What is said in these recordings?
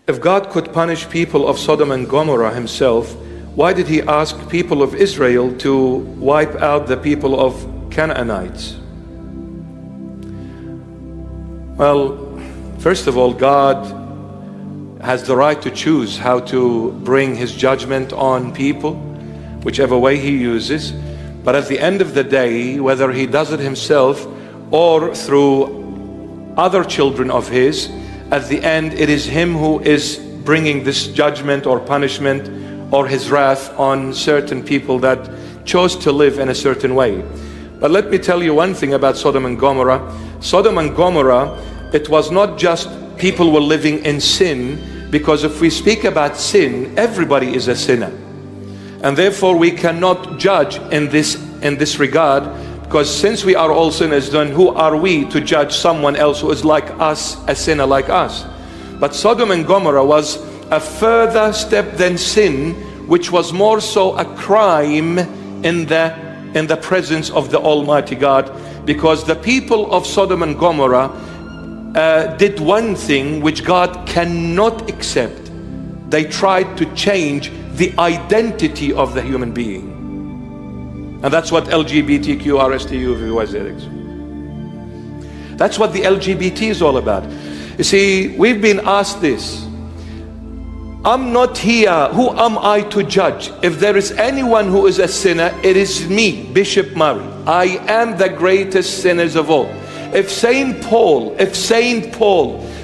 If God could punish people of Sodom and Gomorrah himself, why did he ask people of Israel to wipe out the people of Canaanites? Well, first of all, God has the right to choose how to bring his judgment on people, whichever way he uses. But at the end of the day, whether he does it himself or through other children of his, at the end it is him who is bringing this judgment or punishment or his wrath on certain people that chose to live in a certain way. But let me tell you one thing about Sodom and Gomorrah. Sodom and Gomorrah, it was not just people were living in sin, because if we speak about sin, everybody is a sinner. And therefore we cannot judge in this regard, because since we are all sinners, then who are we to judge someone else who is like us, a sinner like us? But Sodom and Gomorrah was a further step than sin, which was more so a crime in the presence of the Almighty God, because the people of Sodom and Gomorrah did one thing which God cannot accept. They tried to change the identity of the human being. And that's what LGBTQ, RSTU, that's what the LGBT is all about. You see, we've been asked this. I'm not here. Who am I to judge? If there is anyone who is a sinner, it is me, Bishop Murray. I am the greatest sinners of all. If Saint Paul,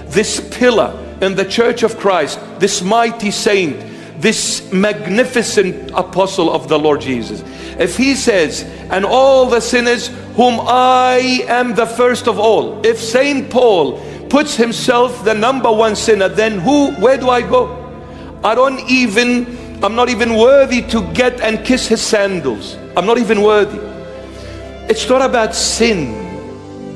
this pillar in the Church of Christ, this mighty saint, this magnificent apostle of the Lord Jesus, if he says, and all the sinners whom I am the first of all, if Saint Paul puts himself the number one sinner, then where do I go? I'm not even worthy to get and kiss his sandals. I'm not even worthy. It's not about sin.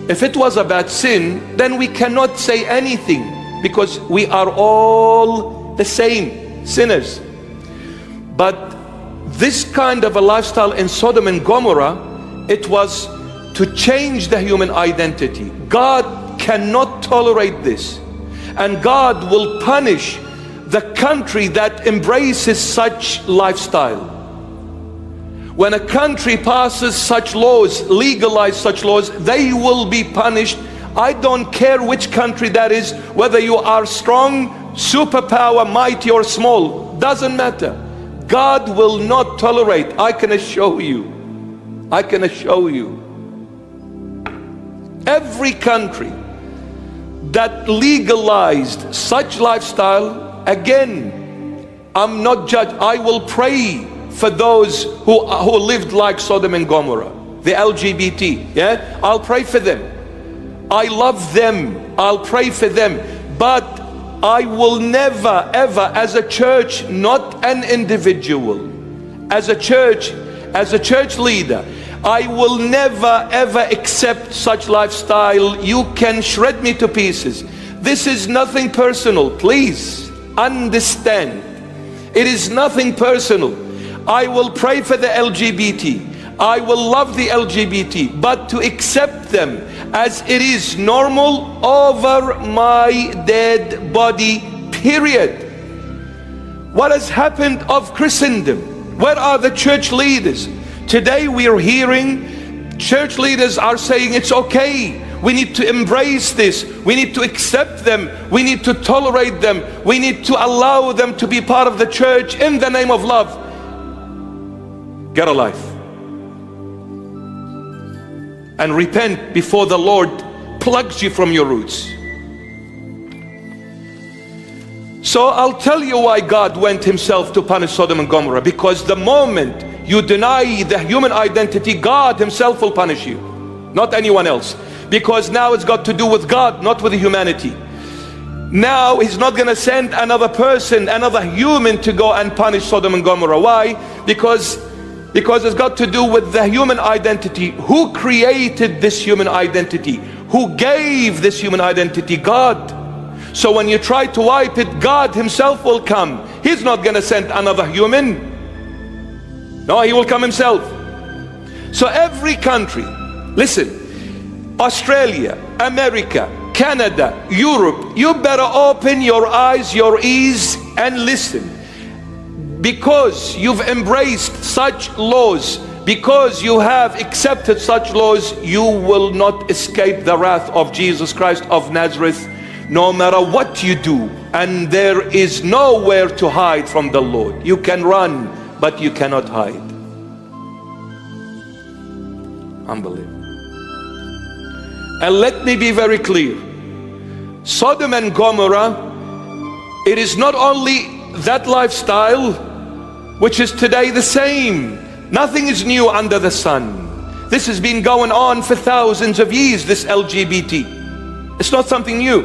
If it was about sin, then we cannot say anything, because we are all the same sinners. But this kind of a lifestyle in Sodom and Gomorrah, it was to change the human identity. God cannot tolerate this, and God will punish the country that embraces such lifestyle. When a country passes such laws, legalize such laws, they will be punished. I don't care which country that is, whether you are strong, superpower, mighty or small, doesn't matter. God will not tolerate. I can assure you. Every country that legalized such lifestyle, again, I'm not judged. I will pray for those who lived like Sodom and Gomorrah, the LGBT, yeah? I'll pray for them. I love them. I'll pray for them. But I will never, ever, as a church, not an individual, as a church leader, I will never, ever accept such lifestyle. You can shred me to pieces. This is nothing personal. Please understand. It is nothing personal. I will pray for the LGBT. I will love the LGBT, but to accept them as it is normal over my dead body, period. What has happened of Christendom? Where are the church leaders? Today we are hearing church leaders are saying it's okay. We need to embrace this. We need to accept them. We need to tolerate them. We need to allow them to be part of the church in the name of love. Get a life and repent before the Lord plucks you from your roots. So I'll tell you why God went himself to punish Sodom and Gomorrah, because the moment you deny the human identity, God himself will punish you, not anyone else, because now it's got to do with God, not with humanity. Now he's not going to send another person, another human to go and punish Sodom and Gomorrah. Why? Because it's got to do with the human identity. Who created this human identity? Who gave this human identity? God. So when you try to wipe it, God himself will come. He's not going to send another human. No, he will come himself. So every country, listen, Australia, America, Canada, Europe, you better open your eyes, your ears, and listen. Because you've embraced such laws, because you have accepted such laws, you will not escape the wrath of Jesus Christ of Nazareth, no matter what you do. And there is nowhere to hide from the Lord. You can run, but you cannot hide. Unbelievable. And let me be very clear. Sodom and Gomorrah, it is not only that lifestyle which is today the same. Nothing is new under the sun. This has been going on for thousands of years, this LGBT. It's not something new.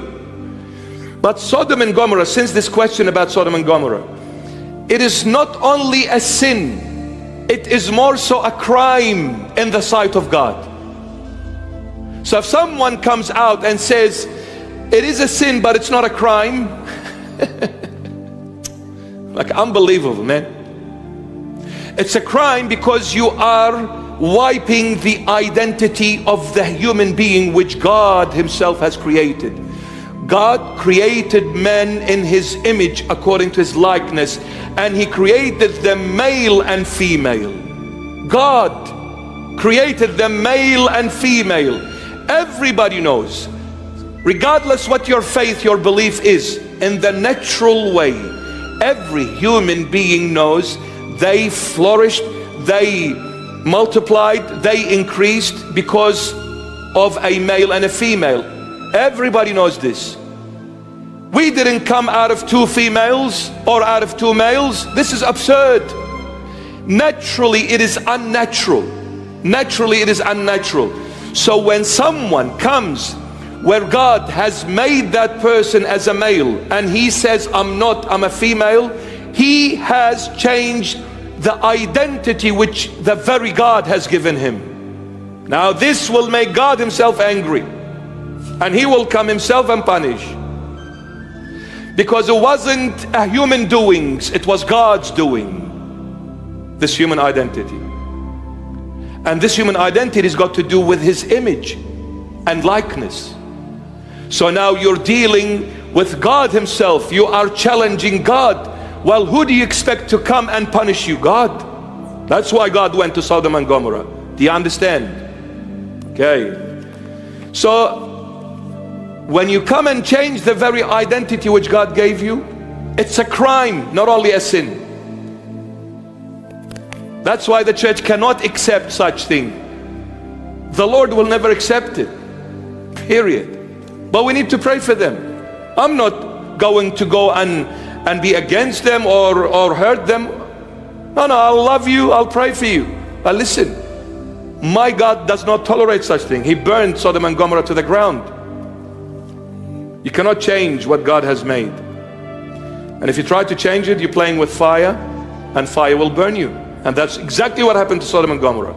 But Sodom and Gomorrah, since this question about Sodom and Gomorrah, it is not only a sin, it is more so a crime in the sight of God. So if someone comes out and says, it is a sin, but it's not a crime, like unbelievable, man. It's a crime because you are wiping the identity of the human being which God himself has created. God created men in his image according to his likeness, and he created them male and female. God created them male and female. Everybody knows, regardless what your faith, your belief is, in the natural way, every human being knows they flourished, they multiplied, they increased because of a male and a female. Everybody knows this. We didn't come out of two females or out of two males. This is absurd. Naturally, it is unnatural. Naturally, it is unnatural. So when someone comes where God has made that person as a male and he says, I'm not, I'm a female, he has changed the identity which the very God has given him. Now this will make God himself angry, and he will come himself and punish, because it wasn't a human doings, it was God's doing, this human identity. And this human identity has got to do with his image and likeness. So now you're dealing with God himself, you are challenging God. Well, who do you expect to come and punish you? God. That's why God went to Sodom and Gomorrah. Do you understand? Okay. So when you come and change the very identity which God gave you, it's a crime, not only a sin. That's why the church cannot accept such thing. The Lord will never accept it, period. But we need to pray for them. I'm not going to go and be against them or hurt them. No, I'll love you, I'll pray for you. But listen, my God does not tolerate such thing. He burned Sodom and Gomorrah to the ground. You cannot change what God has made. And if you try to change it, you're playing with fire, and fire will burn you. And that's exactly what happened to Sodom and Gomorrah.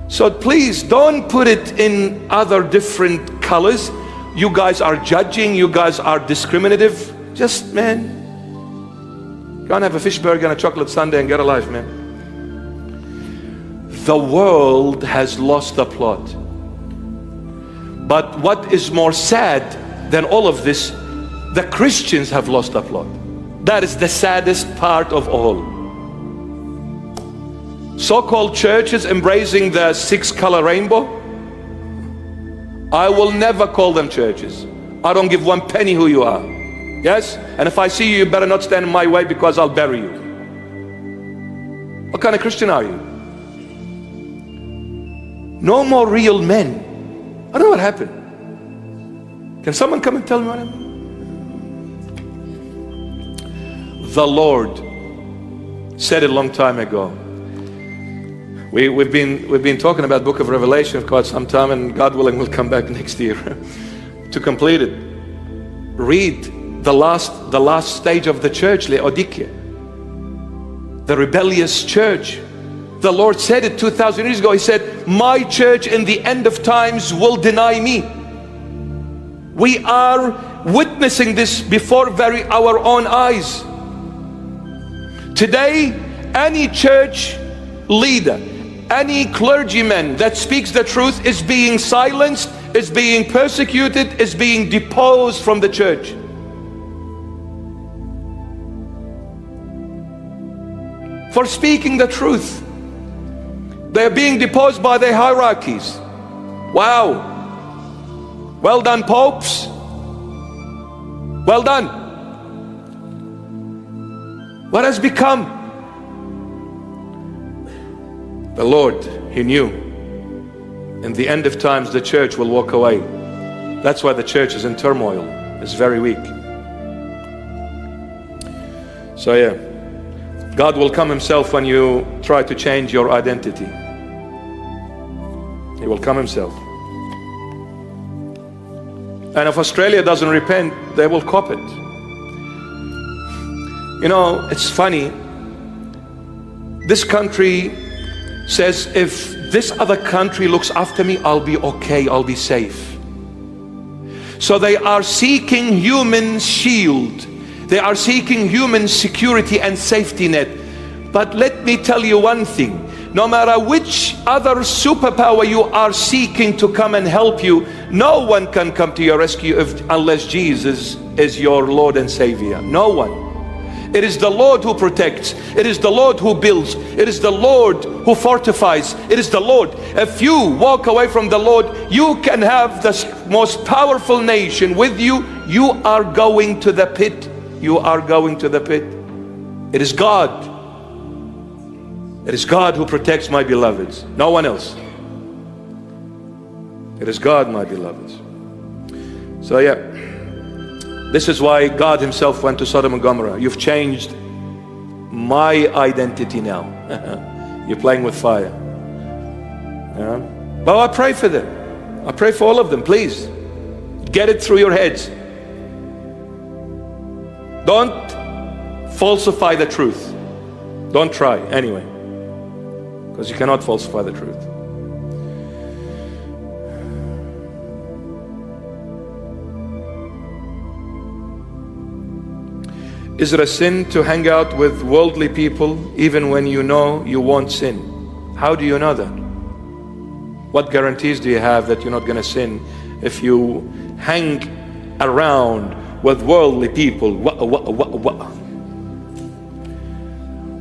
So please don't put it in other different colors. You guys are judging, you guys are discriminative. Just, man, go and have a fish burger and a chocolate sundae and get a life, man. The world has lost the plot. But what is more sad than all of this, the Christians have lost the plot. That is the saddest part of all. So-called churches embracing the 6-color rainbow, I will never call them churches. I don't give one penny who you are. Yes? And if I see you, you better not stand in my way, because I'll bury you. What kind of Christian are you? No more real men. I don't know what happened. Can someone come and tell me what happened? The Lord said it a long time ago. We've been talking about Book of Revelation for quite some time, and God willing we'll come back next year to complete it. Read the last stage of the church, Laodicea, the rebellious church. The Lord said it 2,000 years ago. He said, my church in the end of times will deny me. We are witnessing this before our own eyes. Today, any church leader, any clergyman that speaks the truth is being silenced is being persecuted, is being deposed from the church. For speaking the truth. They're being deposed by their hierarchies. Wow. Well done, popes. Well done. What has become? The Lord, He knew in the end of times the church will walk away. That's why the church is in turmoil. It's very weak. So yeah, God will come Himself when you try to change your identity. He will come Himself. And if Australia doesn't repent, they will cop it. You know, it's funny. This country says, if this other country looks after me, I'll be okay, I'll be safe. So they are seeking human shield. They are seeking human security and safety net. But let me tell you one thing. No matter which other superpower you are seeking to come and help you, no one can come to your rescue unless Jesus is your Lord and Savior. No one. It is the Lord who protects. It is the Lord who builds. It is the Lord who fortifies. It is the Lord. If you walk away from the Lord, you can have the most powerful nation with you. You are going to the pit. You are going to the pit. It is God. It is God who protects, my beloveds. No one else. It is God, my beloveds. So yeah, this is why God Himself went to Sodom and Gomorrah. You've changed my identity now. You're playing with fire. Yeah? But I pray for them. I pray for all of them. Please get it through your heads. Don't falsify the truth. Don't try anyway, because you cannot falsify the truth. Is it a sin to hang out with worldly people even when you know you won't sin? How do you know that? What guarantees do you have that you're not going to sin if you hang around with worldly people?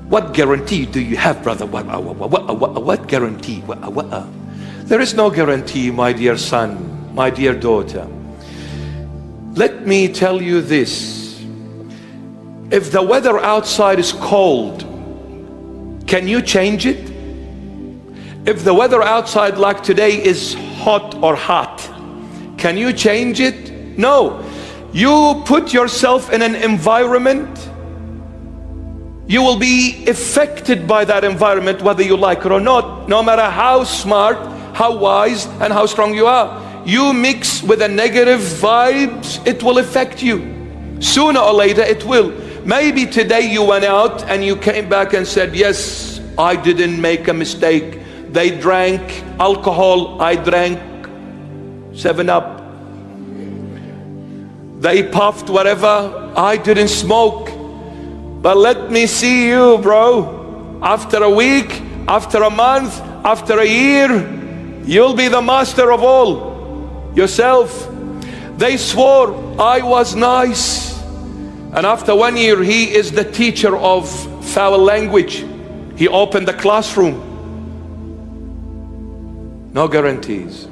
What guarantee do you have, brother? What guarantee? There is no guarantee, my dear son, my dear daughter. Let me tell you this. If the weather outside is cold, can you change it? If the weather outside like today is hot or hot, can you change it? No. You put yourself in an environment, you will be affected by that environment whether you like it or not. No matter how smart, how wise, and how strong you are. You mix with the negative vibes, it will affect you. Sooner or later it will. Maybe today you went out and you came back and said, yes, I didn't make a mistake. They drank alcohol, I drank 7-Up. They puffed whatever, I didn't smoke. But let me see you, bro. After a week, after a month, after a year, you'll be the master of all yourself. They swore I was nice. And after 1 year, he is the teacher of foul language. He opened the classroom. No guarantees.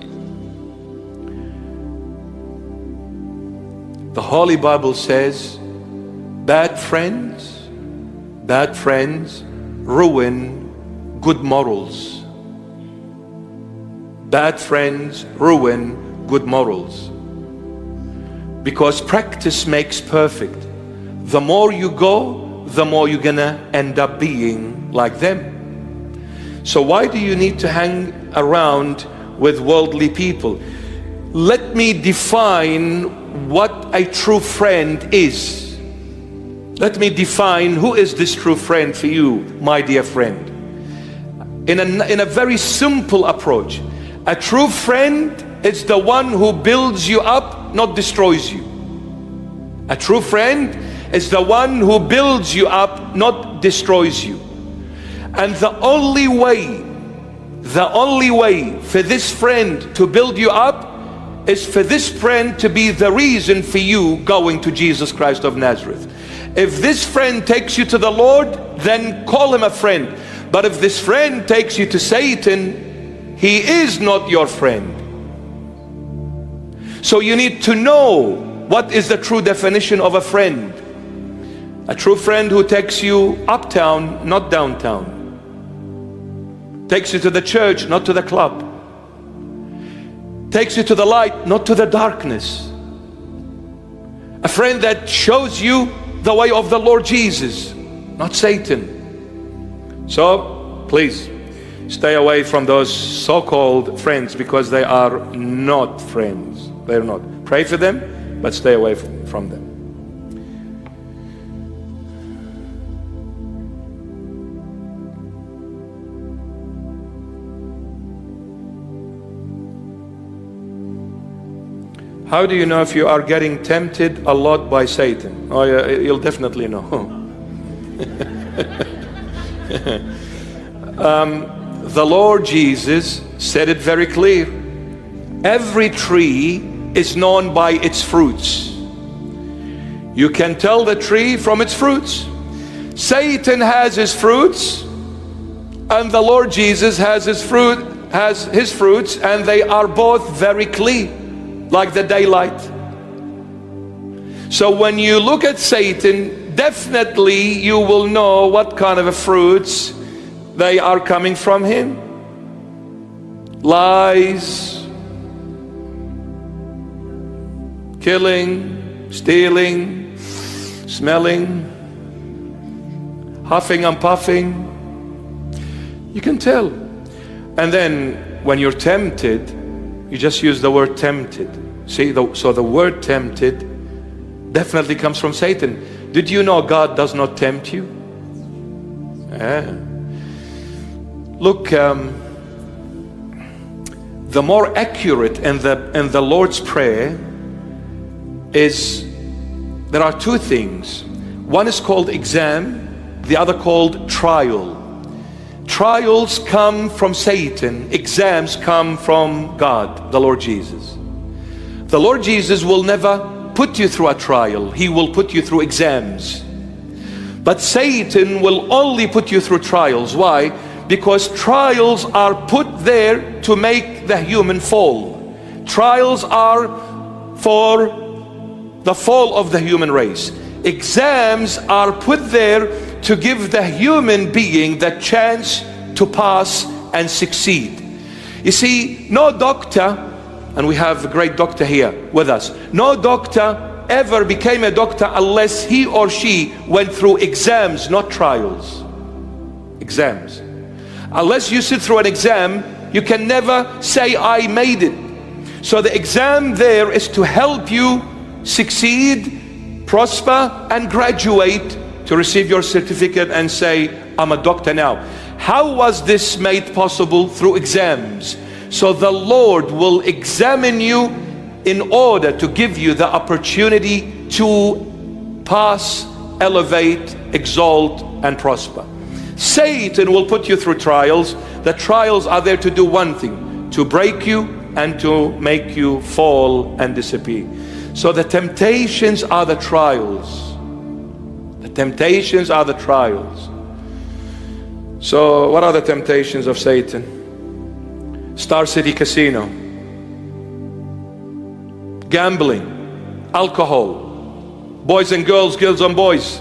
The Holy Bible says, bad friends ruin good morals. Bad friends ruin good morals. Because practice makes perfect. The more you go, the more you're gonna end up being like them. So why do you need to hang around with worldly people? Let me define what a true friend is. Let me define who is this true friend for you, my dear friend. In a very simple approach. A true friend is the one who builds you up, not destroys you. A true friend is the one who builds you up, not destroys you. And the only way for this friend to build you up is for this friend to be the reason for you going to Jesus Christ of Nazareth. If this friend takes you to the Lord, then call him a friend. But if this friend takes you to Satan, he is not your friend. So you need to know what is the true definition of a friend. A true friend who takes you uptown, not downtown. Takes you to the church, not to the club. Takes you to the light, not to the darkness. A friend that shows you the way of the Lord Jesus, not Satan. So please stay away from those so-called friends, because they are not friends. They're not. Pray for them, but stay away from them. How do you know if you are getting tempted a lot by Satan? Oh yeah, you'll definitely know. The Lord Jesus said it very clear. Every tree is known by its fruits. You can tell the tree from its fruits. Satan has his fruits, and the Lord Jesus has his fruits, and they are both very clear, like the daylight. So when you look at Satan, definitely you will know what kind of fruits they are coming from him. Lies, killing, stealing, smelling, huffing and puffing. You can tell. And then when you're tempted, you just use the word tempted. See, so the word tempted definitely comes from Satan. Did you know God does not tempt you? Look, the more accurate in the Lord's Prayer is, there are two things. One is called exam, the other called trial. Trials come from Satan, exams come from God, the Lord Jesus. The Lord Jesus will never put you through a trial, he will put you through exams. But Satan will only put you through trials. Why? Because trials are put there to make the human fall. Trials are for the fall of the human race. Exams are put there to give the human being the chance to pass and succeed. You see, no doctor, and we have a great doctor here with us, no doctor ever became a doctor unless he or she went through exams, not trials. Exams. Unless you sit through an exam, you can never say I made it. So the exam there is to help you succeed, prosper, and graduate to receive your certificate and say, I'm a doctor now. How was this made possible? Through exams. So the Lord will examine you in order to give you the opportunity to pass, elevate, exalt, and prosper. Satan will put you through trials. The trials are there to do one thing, to break you and to make you fall and disappear. So the temptations are the trials. The temptations are the trials. So what are the temptations of Satan? Star City Casino, gambling, alcohol, boys and girls, girls and boys,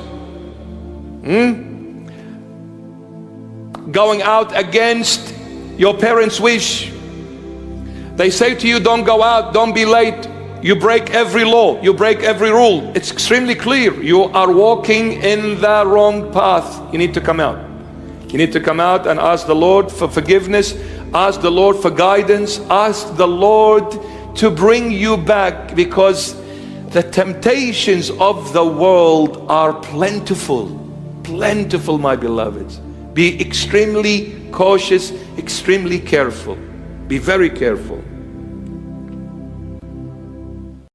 going out against your parents' wish. They say to you, don't go out, don't be late. You break every law, you break every rule. It's extremely clear. You are walking in the wrong path. You need to come out. You need to come out and ask the Lord for forgiveness. Ask the Lord for guidance. Ask the Lord to bring you back, because the temptations of the world are plentiful. Plentiful, my beloveds. Be extremely cautious, extremely careful. Be very careful.